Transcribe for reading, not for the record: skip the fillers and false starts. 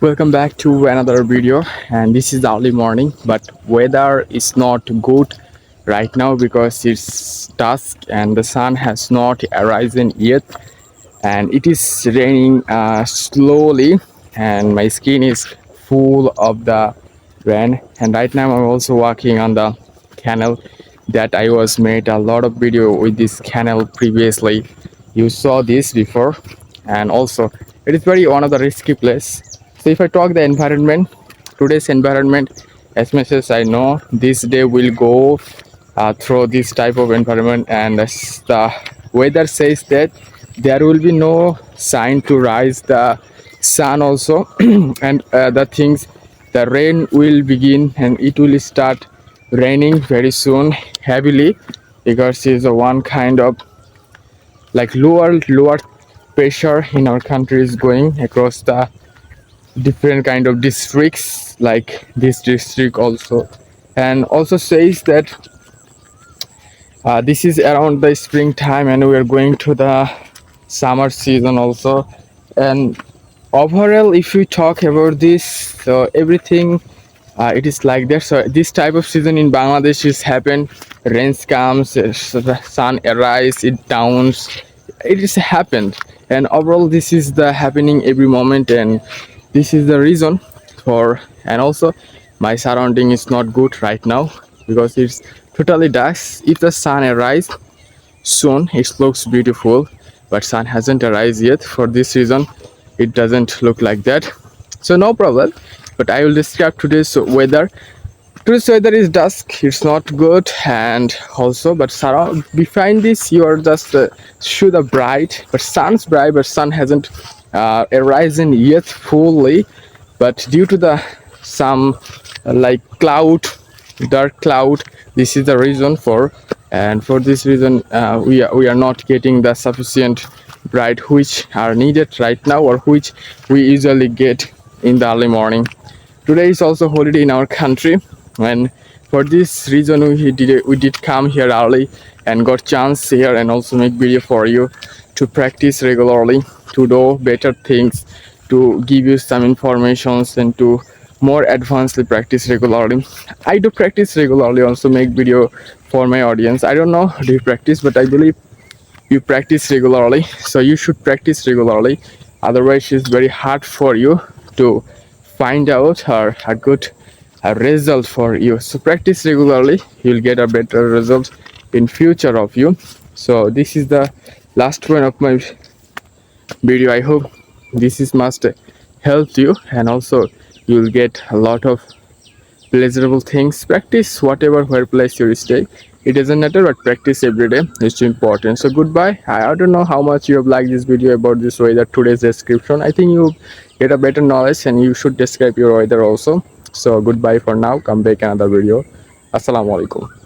Welcome back to another video, and this is the early morning, but weather is not good right now because it's dusk and the sun has not arisen yet, and it is raining slowly, and my skin is full of the rain. And right now I'm also walking on the canal that I was made a lot of video with this canal previously. You saw this before, and also it is very one of the risky place. So if I talk the environment, today's environment, as much as I know, this day will go through this type of environment, and as the weather says that there will be no sign to rise the sun also, and the things, the rain will begin and it will start raining very soon heavily, because it's a one kind of like lower pressure in our country is going across the different kind of districts, like this district also, and also says that this is around the springtime and we are going to the summer season also. And overall, if we talk about this, so everything it is like that. So this type of season in Bangladesh is happen. Rains comes, the sun arises, it downs, it is happened. And overall this is the happening every moment, and this is the reason for. And also my surrounding is not good right now because it's totally dusk. If the sun arises soon, it looks beautiful, but sun hasn't arisen yet. For this reason it doesn't look like that. So no problem, but I will describe today's weather. Today's weather is dusk, it's not good, and also but surround behind this you are just show the bright, but sun's bright, but sun hasn't arisen yet fully, but due to the some like cloud, dark cloud, this is the reason for. And for this reason we are not getting the sufficient bright which are needed right now, or which we usually get in the early morning. Today is also holiday in our country, and for this reason we did come here early and got chance here and also make video for you to practice regularly, to do better things, to give you some informations, and to more advancedly practice regularly. I do practice regularly, also make video for my audience. I don't know do you practice, but I believe you practice regularly, so you should practice regularly, otherwise it's very hard for you to find out a good result for you. So practice regularly, you'll get a better result in future of you. So this is the last one of my video. I hope this is must help you, and also you'll get a lot of pleasurable things. Practice whatever where place you stay, it doesn't matter, but practice every day is important. So goodbye. I don't know how much you have liked this video about this weather, today's description. I think you get a better knowledge and you should describe your weather also. So goodbye for now, come back another video. Assalamu alaikum.